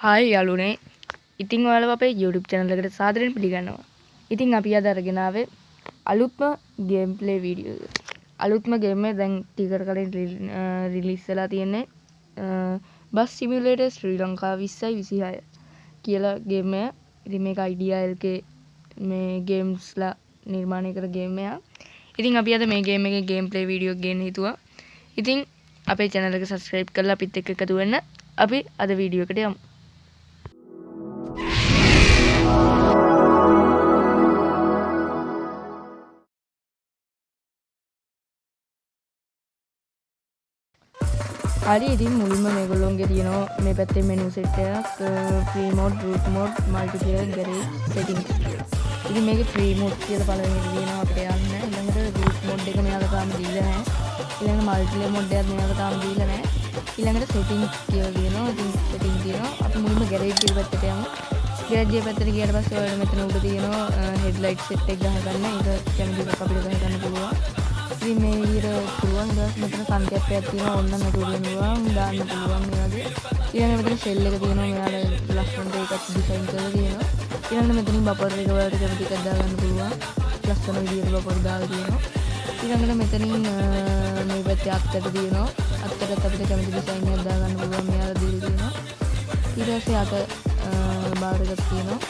Hi යාළුවනේ. ඉතින් ඔයාලව අපේ YouTube channel එකට සාදරයෙන් පිළිගන්නවා. ඉතින් අපි අද අරගෙන ආවේ අලුත්ම ගේම් ප්ලේ වීඩියෝ එක. අලුත්ම ගේම් එක දැන් ටිකර් කලින් රිලීස් වෙලා තියෙන්නේ බස් සිමියුලේටර් ශ්‍රී ලංකා 2026 කියලා ගේම් එක. ඉතින් මේක IDEA LK මේ ගේම්ස්ලා නිර්මාණය කර ගේම් එකක්. ඉතින් අපි අද මේ ගේම් එකේ ගේම් ප්ලේ වීඩියෝ එක ගේන්න හිතුවා. ඉතින් අපේ channel එක subscribe කරලා අපිත් එක්ක එකතු වෙන්න. අපි අද වීඩියෝ එකට යමු. හරි ඉතින් මුලින්ම මේගොල්ලෝන්ගේ තියෙනවා මේ පැත්තේ මෙනු සෙට් එකක් free mode, route mode, multiplayer, garage, settings. ඉතින් මේකේ ෆ්‍රී මෝඩ් කියලා පළවෙනි එක තියෙනවා අපිට යන්න. ඊළඟට රූට් මෝඩ් එක මෙයාලා තාම දීලා නැහැ. ඊළඟට මල්ටිප්ලේයර් මෝඩ් එකත් මෙයාලා තාම දීලා නැහැ. ඊළඟට සෙටින්ග්ස් කියලා තියෙනවා. ඉතින් සෙටින්ග් තියෙනවා. අපි මුලින්ම ගෑරේජ් එක පැත්තට යමු. ගෑරේජ් එක පැත්තට ගියාට පස්සේ ඔයාලා මෙතන උඩ තියෙනවා හෙඩ්ලයිට් සෙට් එක ගහගන්න. ඒක කැමති එකක් අපිට ගහගන්න පුළුවන්. ඉතින් මේ විදිහට පුළුවන්. ඊට පස්සේ මෙතන සංකේතයක් තියෙනවා. ඔන්න මේක උඩිනුවා දාන්න පුළුවන් මේ වගේ. ඊළඟට මෙතන ෂෙල් එක තියෙනවා. මෙයාලා ලස්සනට ඒකත් ඩිසයින් කරලා තියෙනවා. ඊළඟට මෙතනින් බෆර් එක වලට කැමති එකක් දාගන්න පුළුවන්. ලස්සන විදිහට බෆර් දාලා තියෙනවා. ඊළඟට මෙතනින් මේ පැත්තේ අත්තට තියෙනවා. අත්තටත් අපිට කැමති ඩිසයින් එකක් දාගන්න පුළුවන්. මෙයාලා දීලා තියෙනවා. ඊට පස්සේ අත බාර් එකක් තියෙනවා.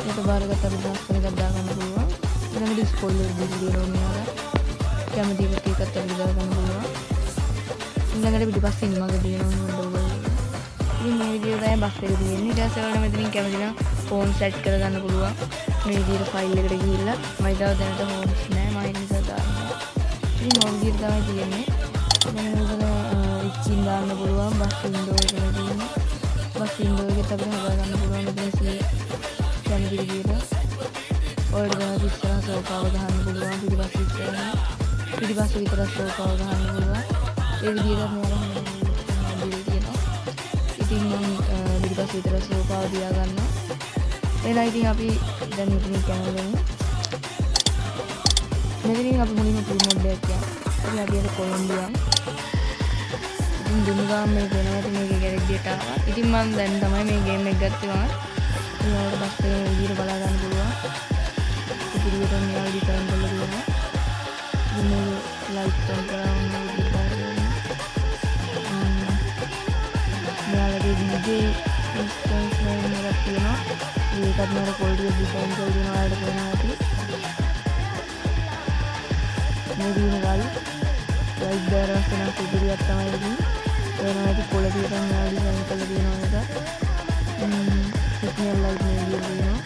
ඒක බාර් එකට අපිට ලස්සන එකක් දාගන්න පුළුවන්. ඊළඟට ස්පොයිලර් දීලා තියෙනවා මෙයාලා. කැමති එකක් අපිට දාගන්න පුළුවන්. ඊළඟට පිටිපස්සේ ඉන්නවගේ තියෙනවා නේද. ඉතින් මේ විදිහට තමයි බස් එක තියෙන්නේ. ඊට පස්සේ ඔයාලා මෙතනින් කැමති නම් ෆෝන් සෙට් කරගන්න පුළුවන්. මේ විදිහට ෆයිල් එකට ගිහිල්ලා මම තාම දැනට ෆෝන්ස් නැහැ. මම නිසා දාන්නවා. ඉතින් මේ විදිහට තමයි තියෙන්නේ. දැන් මේක ස්කින් දාන්න පුළුවන්. බස් වින්ඩෝ එක තියෙන්නේ. බස් වින්ඩෝ එකත් අපිට හදාගන්න පුළුවන්. මෙතන කැමති විදිහට ඔයාලට දැන් ඉස්සරහ සෝෆාව ගහන්න පුළුවන්. පිටිපස්සේ ඉස්සරහ පිටිපස්සේ විතරක් සෝෆාව ගහන්න පුළුවන්. ඒ විදිහට මෙයාලා දීලා තියෙනවා. ඉතින් මම පිටිපස්සේ විතරක් සෝෆාව තියා ගන්නවා. එහෙනම් ඉතින් අපි දැන් මෙතනින් කැමරාවෙන් මෙතනින් අපි මුලින්ම ෆුල් මෝඩ් එකක් යනවා. අපි අද කොලොම්බියන්. ඉතින් දුනුගාම මේ වෙනවා. ඉතින් මේකේ ගැරේජ්යට ආවා. ඉතින් මම දැන් තමයි මේ ගේම් එක ගත්තේ මම. ඊළඟට බස් එකේ විදිහට බලා ගන්න පුළුවන්. ඉතිරියට මෙයා ඩිසයින් කරලා තියෙනවා. ඉතින් මේ ලයිට් ඔන් කරලා මෙයාලගේ DJ ඉන්ස්ටන්ස් නේම් එකක් තියෙනවා. ඒකත් මම පොඩි ඩිසයින් කරලා දෙනවා. ආයෙත් වෙනවා ඇති. මේ දින ගාල ලයිට් බෑරස් වෙන සුදුරියක් තමයි ඉතින්. වෙනවා ඇති පොළදියට මෙයා ඩිසයින් කරලා දෙනවා එක. සිග්නල් ලයිට් මේ විදියට දෙනවා.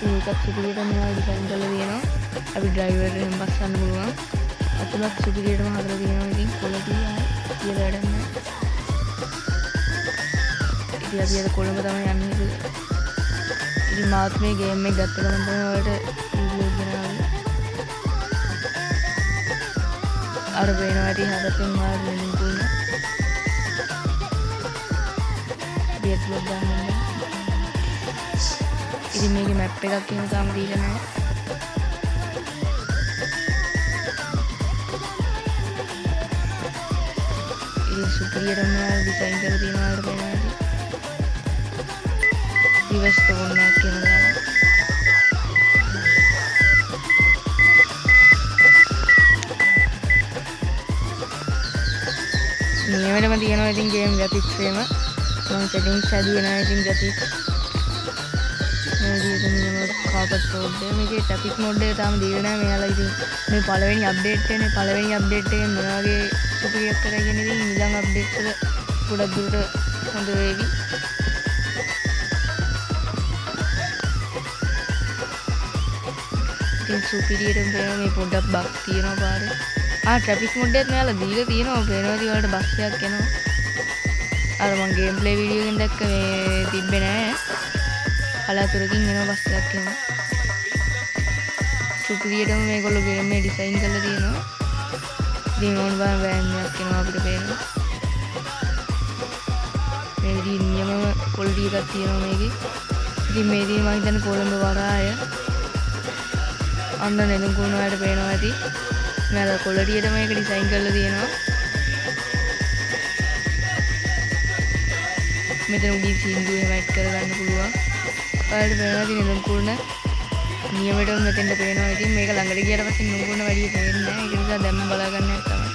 ඒකත් සුදුරියට මෙයා ඩිසයින් කරලා දෙනවා. අපි ඩ්‍රයිවර් එහෙම බස්සන්න පුළුවන්. අතලක් සුදුරියටම හදලා දෙනවා. ඉතින් පොළදිය කියලා වැඩක් නැහැ. ඉතින් අපි අද කොළඹ තමයි යන්නේ. ඉතින් මාත් මේ ගේම් එක ගත්ත ගමන් තමයි ඔයාලට වීඩියෝ ගෙනාවේ. අර වෙනවා ඉතින් හදපෙන් මාත් මෙලින් පුන්න. ඩියට් ලොග් ගන්න. ඉතින් මේකේ මැප් එකක් කියන තාම දීලා නැහැ. ඉතින් සුපිරියටම ඩිසයින් කරලා තියෙනවා වලට වෙනවා ඉතින්. රිවර්ස් තෝරන්නක් කියනවා. මේවලම තියෙනවා ඉතින් ගේම් graphics එකම මම settings හැදුවේ නැහැ ඉතින් graphics මේ විදිහට නියම කාපට් රෝඩ් එක මේකේ traffic mode එක තාම දීලා නැහැ. මෙයාලා ඉතින් මේ පළවෙනි අප්ඩේට් එකනේ. පළවෙනි අප්ඩේට් එකෙන් මේ වගේ සුපිරියක් කරගෙන ඉතින් ඊළඟ අප්ඩේට් එක ගොඩක් දුරට හොඳ වේවි. ඉතින් සුපිරියට මේ පොඩ්ඩක් බග් තියෙනවා පාරේ. ට්‍රැෆික් මොඩ් එකත් මෙයාලා දීලා තියෙනවා. පේනවා ඉතින් වලට බස් එකක් එනවා. අර මම ගේම් ප්ලේ වීඩියෝ එකෙන් දැක්ක මේ තිබ්බේ නෑ. කලාතුරකින් එනවා බස් එකක් එනවා. සුපිරියටම මේගොල්ලෝ ගේම් එක ඩිසයින් කරලා තියෙනවා. ඉතින් ඕන බෑ වෑන් එකක් එනවා අපිට පේනවා. මේ විදිහින් නියමම ක්වොලිටි එකක් තියෙනවා මේකේ. ඉතින් මේ විදිහ මම හිතන්නේ කොළඹ වරාය. අන්න නෙළුම් කුණු වලට පේනවා ඇති. මෙයාලා ක්වොලිටියට මේක ඩිසයින් කරලා තියෙනවා. මෙතන උඩින් සින්දු එහෙම ඇඩ් කරගන්න පුළුවන්. ඔයාලට පේනවා ඉතින් නෙළුම් කුරුණ නියමයටම මෙතෙන්ට පේනවා. ඉතින් මේක ළඟට ගියාට පස්සේ නෙළුම් කුරුණ වැඩි පේන්නේ නැහැ. ඒක නිසා දැම්ම බලා ගන්න තමයි.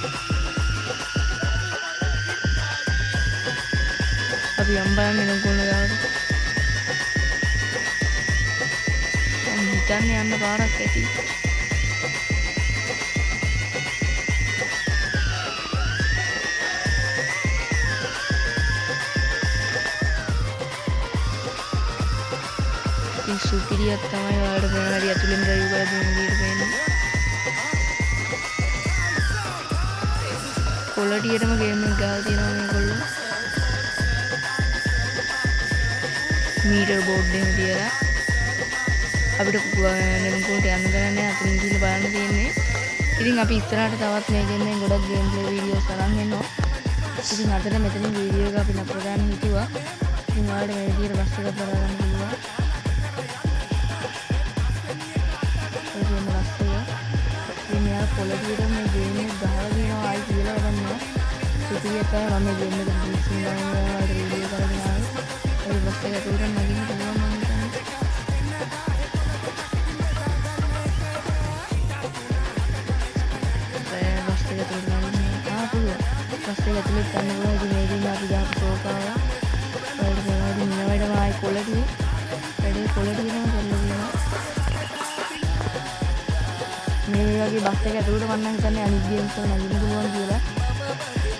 අපි යම් බලන්න නෙළුම් කුරුණ ගාවට. හිතන්නේ යන්න පාරක් ඇති. සුපිරියක් තමයි ඔයාලට පේන හරි ඇතුලෙන් ඩ්‍රයිව් කරලා දෙන විදිහට පේන්නේ. ක්වොලිටියටම ගේම් එක ගාලා තියෙනවා මේගොල්ලෝ. මීටර් බෝඩ් එකේ තියලා අපිට නෙළුම් කුරුණට යන්න ගන්නේ අතරින් ගිහින් බලන්න තියෙන්නේ. ඉතින් අපි ඉස්සරහට තවත් මේකෙන් ගොඩක් ගේම් ප්ලේ වීඩියෝස් අරන් එනවා. ඉතින් අදට මෙතනින් වීඩියෝ එක අපි නතර ගන්න හිතුවා. ඉතින් ඔයාලට මේ විදිහට බස් එකක් බලා ගන්න පුළුවන්. ක්වොලිටියට මේ ගේම් එක ගහලා දිනවා ආයි කියලා වැඩක් නෑ. සුපිරියක් තමයි මම මේ ගේම් එක ඩිස්කෂන් ගානේ ඔයාලට වීඩියෝ කරගෙන ආවේ. ඒ බස් එක ඇතුළට නගින්න පුළුවන් මම හිතන්නේ. බස් එක ඇතුළට නගින්න පුළුවන්. බස් එක ඇතුළට යන්න පුළුවන්. ඉතින් මේකෙන් අපි දාපු සෝෆාව ඔයාලට පේනවා. ඉතින් මේවයිටම ආයි ක්වොලිටිය වැඩි ක්වොලිටිය තමයි කරලා තියෙනවා. මේ වගේ බස් එක ඇතුළට මම නම් හිතන්නේ අනිත් ගේම්ස් වල නගින්න පුළුවන් කියලා.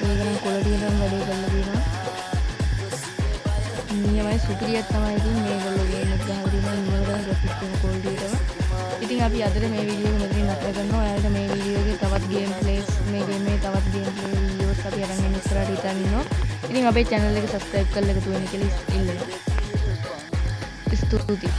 ඒක නම් ක්වොලිටියටම වැඩි කරලා තියෙනවා. නියමයි සුපිරියක් තමයි ඉතින් මේගොල්ලෝ ගේම් එක ගහලා තියෙනවා. නියමයි ග්‍රැෆික්ස් එක ක්වොලිටියට. ඉතින් අපි අදට මේ වීඩියෝ එක මෙතනින් නතර කරනවා. ඔයාලට මේ වීඩියෝ එකේ තවත් ගේම් ප්ලේස් මේ ගේම් එකේ තවත් ගේම් ප්ලේ වීඩියෝස් අපි අරන් එන්න ඉස්සරහට හිතන් ඉන්නවා. ඉතින් අපේ channel එක subscribe කරලා එකතු වෙන්න කියලා ඉල්ලනවා. ස්තුතියි.